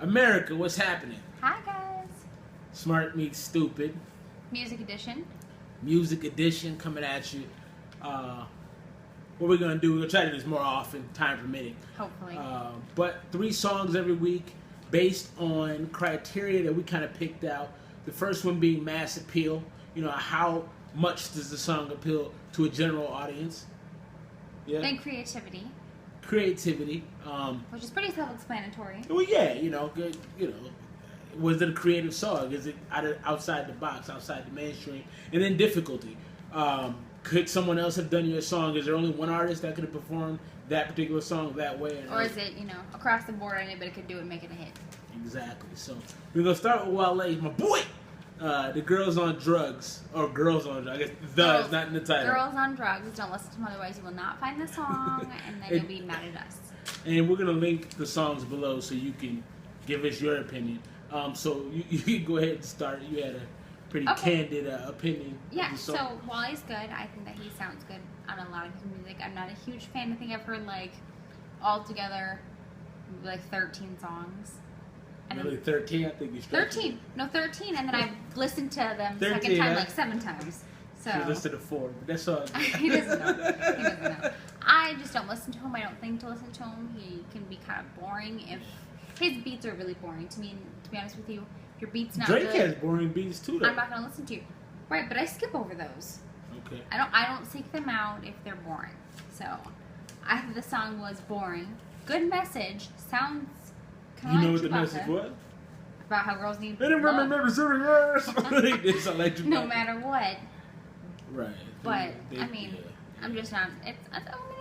America, what's happening? Hi guys. Smart meets stupid. Music edition. Music edition coming at you. What we're gonna do? We're gonna try to do this more often, time permitting. Hopefully. But 3 songs every week, based on criteria that we kind of picked out. The first one being mass appeal. You know, how much does the song appeal to a general audience? Yeah. Then creativity. Creativity. Which is pretty self-explanatory. Well, yeah, good. Was it a creative song? Is it outside the box, outside the mainstream? And then difficulty. Could someone else have done your song? Is there only one artist that could have performed that particular song that way? Or is it, across the board, anybody could do it and make it a hit? Exactly. So we're going to start with Wale, my boy. The Girls on Drugs. Or Girls on Drugs. I guess the is not in the title. Girls on Drugs. Don't listen to them, otherwise you will not find the song, and then you'll be mad at us. And we're going to link the songs below so you can give us your opinion. So you can go ahead and start. You had a pretty candid opinion. Yeah, so Wale's good. I think that he sounds good on a lot of his music. I'm not a huge fan. I think I've heard altogether 13 songs. Really, 13? I think you stretched 13. No, 13. And then I've listened to them the 13, second time 7 times. So you listened to 4. That's all. He doesn't know. I just don't listen to him. I don't think to listen to him. He can be kind of boring. If his beats are really boring to me, and to be honest with you, if your beat's not Drake good, has boring beats too, though. I'm not going to listen to you. Right, but I skip over those. Okay. I don't seek them out if they're boring. So I thought the song was boring. Good message. Sounds kind of You know what the message was? About how girls need They didn't love. remember 7 years. They sound like No matter what. Right. But I'm just not. It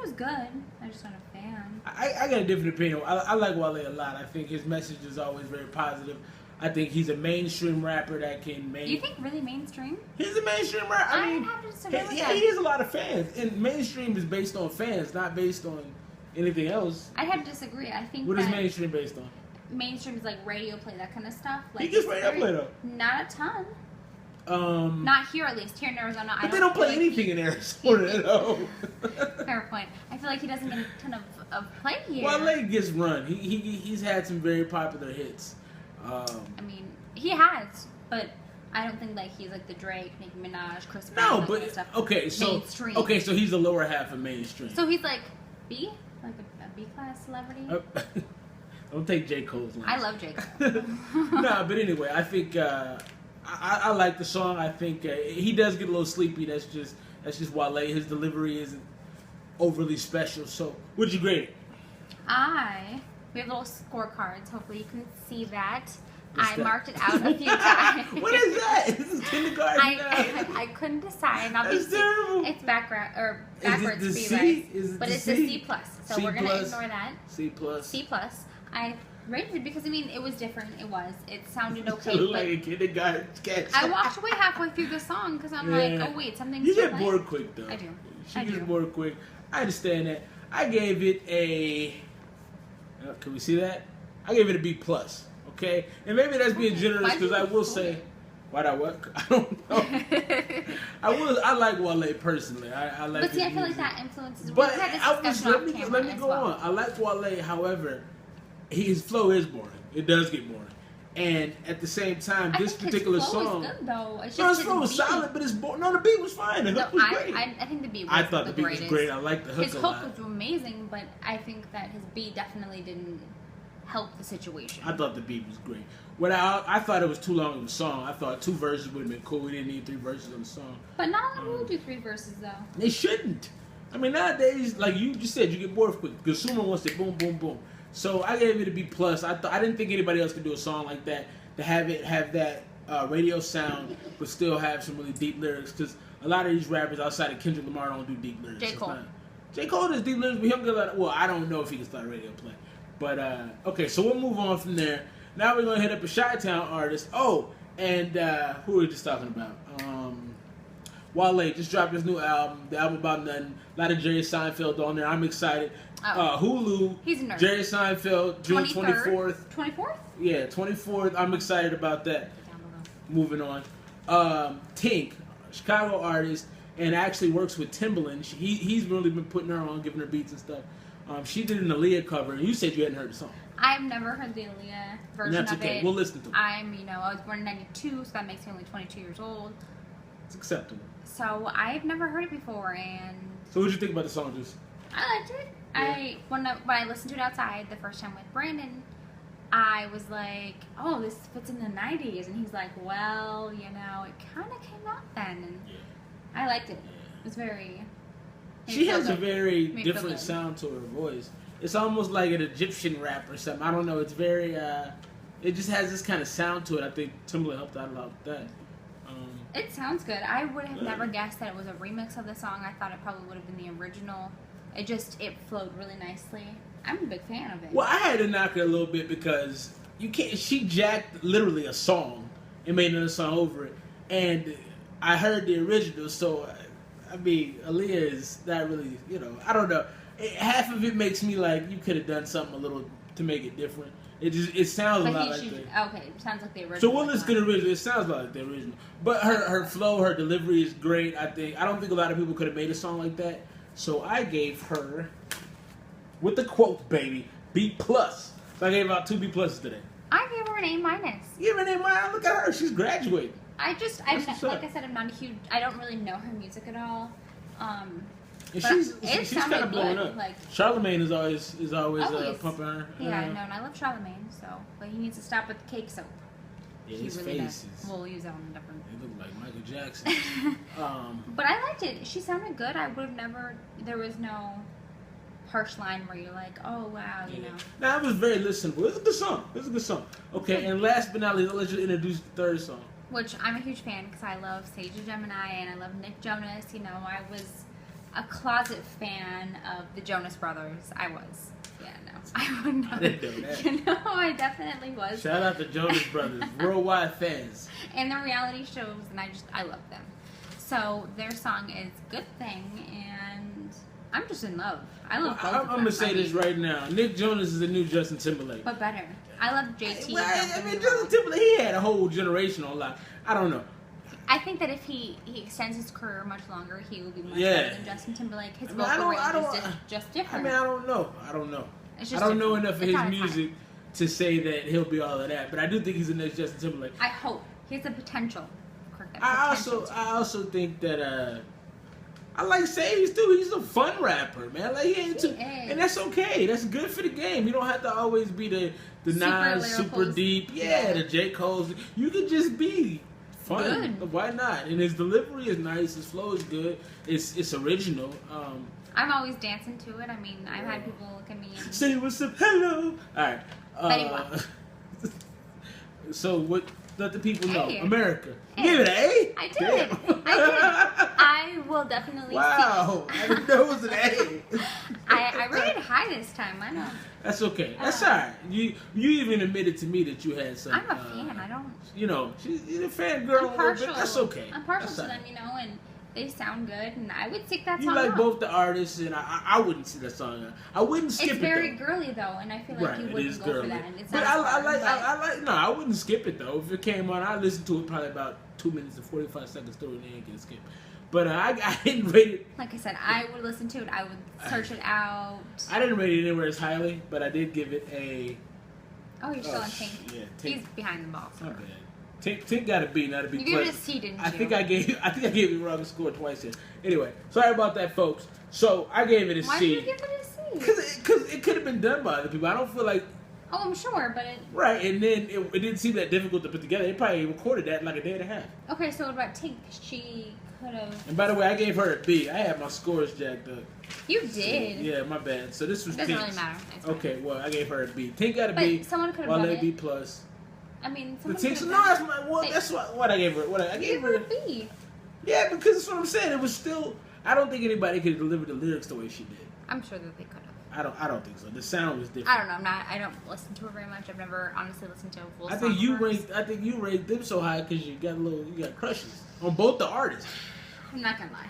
was good. I'm just not a fan. I got a different opinion. I like Wale a lot. I think his message is always very positive. I think he's a mainstream rapper that can make. Do you think really mainstream? He's a mainstream rapper. I mean, have to disagree with yeah, that. he has a lot of fans, and mainstream is based on fans, not based on anything else. I'd have to disagree. I think what is mainstream based on? Mainstream is like radio play, that kind of stuff. He gets radio play though. Not a ton. Not here, at least. Here in Arizona, but they don't play anything in Arizona, though. Fair point. I feel like he doesn't get a ton of play here. Wale gets run. He's had some very popular hits. He has, but I don't think he's like the Drake, Nicki Minaj, Chris Brown. No, that but kind of stuff. mainstream. So he's the lower half of mainstream. So he's like B, like a B class celebrity. Don't take J. Cole's line. I love J. Cole. Nah, but anyway, I think I like the song. I think he does get a little sleepy. That's just Wale. His delivery isn't overly special. So, would you grade it? We have little scorecards. Hopefully, you can see that. What's that? Marked it out a few times. What is that? This is kindergarten. I couldn't decide. That's terrible. It's backwards the for you C? guys. Is it but the it's C? a C+. So C+. we're going to ignore that. C+. C+. I rated it because, it was different. It was. It sounded okay. It looked like a kindergarten sketch. I walked away halfway through the song because I'm like, oh, wait, something's You get playing. bored quick, though. I do. She gets bored quick. I understand that. I gave it a... can we see that? I gave it a B+. Okay? And maybe that's being generous because I will say... Why'd I what? I don't know. I like Wale personally. I like But see, I feel like that influences... But let me go on. I like Wale, however, his flow is boring. It does get boring. And at the same time, this particular song... His flow is good, though. His flow was solid, but it's boring. No, the beat was fine. The hook was great. I think the beat was I thought the beat greatest. was great. I liked the hook his a lot. His hook was amazing, but I think that his beat definitely didn't help the situation. I thought the beat was great. I thought it was too long of a song. I thought 2 verses would have been cool. We didn't need 3 verses on the song. But not a lot of people do 3 verses, though. They shouldn't. Nowadays, like you just said, you get bored quick. The consumer wants it boom, boom, boom. So I gave it a B+. I didn't think anybody else could do a song like that, to have that radio sound, but still have some really deep lyrics. Because a lot of these rappers outside of Kendrick Lamar don't do deep lyrics. J. Cole does deep lyrics, but he don't get a lot of, I don't know if he can start radio play. But, okay, so we'll move on from there. Now we're going to hit up a Chi-Town artist. Oh, and who were we just talking about? Wale just dropped his new album, the album about nothing. A lot of Jerry Seinfeld on there. I'm excited. Hulu, he's a nerd. Jerry Seinfeld, June 24th. 24th? Yeah, 24th. I'm excited about that. Moving on. Tink, Chicago artist, and actually works with Timbaland. He's really been putting her on, giving her beats and stuff. She did an Aaliyah cover, and you said you hadn't heard the song. I've never heard the Aaliyah version And that's of okay. it. We'll listen to it. I was born in 92, so that makes me only 22 years old. It's acceptable. So I've never heard it before, and So what did you think about the song, Juice? I liked it. Yeah. When I listened to it outside the first time with Brandon, I was like, "Oh, this fits in the '90s," and he's like, "Well, it kind of came out then," and I liked it. It was very. She has a very Made me feel different good. sound to her voice. It's almost like an Egyptian rap or something. I don't know. It's very. It just has this kind of sound to it. I think Timbaland helped out a lot with that. It sounds good. I would have Yeah. never guessed that it was a remix of the song. I thought it probably would have been the original. It flowed really nicely. I'm a big fan of it. Well, I had to knock her a little bit because you can't. She jacked literally a song and made another song over it, and I heard the original. So, I mean, Aaliyah is not really. I don't know. Half of it makes me like you could have done something a little to make it different. It sounds a lot like that. Okay, it sounds like the original. So we'll listen to the original. It sounds like the original, but her flow, her delivery is great. I don't think a lot of people could have made a song like that. So I gave her, with the quote, baby, B+. So I gave out 2 B+ today. I gave her an A-. Give her that mind. Look at her. She's graduating. Like what's up. I said, I'm not a huge. I don't really know her music at all. And But she's it kind sounded of blowing good, up. like- Charlemagne is always Always. pumping her. Yeah, I know, and I love Charlemagne, but he needs to stop with the cake soap. Yeah, He his really face does. is. We'll use that on a different. They look like Michael Jackson. But I liked it. She sounded good. I would have never. There was no harsh line where you're like, oh wow, Now it was very listenable. It's a good song. It's a good song. Okay, and last but not least, I'll let you introduce the third song. Which I'm a huge fan because I love Sage of Gemini and I love Nick Jonas. I was a closet fan of the Jonas Brothers. I was. Yeah, no. I would not. I didn't know that. I definitely was. Shout out to Jonas Brothers, worldwide fans. And the reality shows, and I love them. So their song is Good Thing, and I'm just in love. I love both of them. I'm gonna say this right now. Nick Jonas is the new Justin Timberlake. But better. I love JT. Well, don't I get mean, me Justin wrong. Timberlake, he had a whole generation on lock. I don't know. I think that if he extends his career much longer, he will be much Yeah. better than Justin Timberlake. His I mean, I vocal don't- range is just different. I don't know. It's I just don't know different. enough of It's his not his music to say that he'll be all of that, but I do think he's the next Justin Timberlake. I hope he has the potential. Correct. that I potential to. also think that I like Sage too. He's a fun rapper, man. Like he ain't He too, is. and that's okay. That's good for the game. You don't have to always be the Super Nas, super lyricals. deep. Yeah, Yeah. the J. Cole's. You can just be fun. Good. Why not? And his delivery is nice. His flow is good. It's original. I'm always dancing to it. I mean, I've had people look at me and Say what's up, hello. All right. Anyway. So what? Let the people know. Hey. America. Hey. Give it an A. I did. Damn. I will definitely Wow. see. I didn't know it was an A. I rated high this time. I know. That's okay. That's all right. You even admitted to me that you had some. I'm a fan. I don't. You're a fan girl. I'm partial. That's okay. I'm partial That's to all them, right. and they sound good, and I would stick that You song like out. both the artists, and I wouldn't see that song. I wouldn't skip It's it. very though. girly though, and I feel like you It wouldn't is go girly. for that. And it's But not as I fun, like. No, I wouldn't skip it though. If it came on, I listened to it probably about 2 minutes and 45 seconds through, and then I can skip. But I didn't rate it. Like I said, I would listen to it. I would search it out. I didn't rate it anywhere as highly, but I did give it a. Oh, you're still on sh- Tink. yeah, Tink. He's behind the ball. Not bad. Tink got a B, not a B+. You gave it a C, didn't you? I think I gave the wrong score twice here. Anyway, sorry about that, folks. So I gave it a Why C. did you give it a C? Because it could have been done by other people. I don't feel like Oh, I'm sure, but right, and then it didn't seem that difficult to put together. They probably recorded that in like a day and a half. okay. So what about Tink? She could have. And by the way, I gave her a B. I had my scores jacked up. You did. Yeah, my bad. So this was Doesn't Tink's. really matter. It's fine. Okay, well I gave her a B. Tink got a But B. someone could have While done they it. B plus. I mean, The someone Tink's could no, have that's done my it. well. They- That's what I gave her. What I You gave her. a B. Yeah, because that's what I'm saying. It was still. I don't think anybody could deliver the lyrics the way she did. I'm sure that they could have. I don't think so. The sound was different. I don't know. I don't listen to her very much. I've never honestly listened to a full I song. think you of hers. ranked. I think you ranked them so high because you got crushes on both the artists. I'm not gonna lie.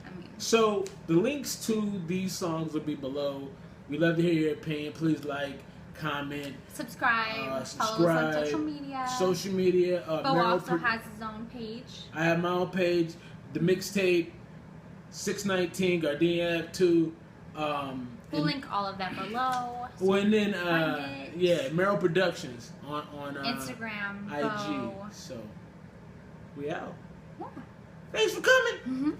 I mean, So the links to these songs will be below. We love to hear your opinion. Please like, comment, subscribe. Follow us on subscribe. social media. Social media. Bo Meryl also Pro- has his own page. I have my own page. The mixtape, 619 Gardenia Ave 2. We'll link all of them below. So well, and then yeah, Merrill Productions on Instagram, IG. So we out. Yeah. Thanks for coming. Mm-hmm.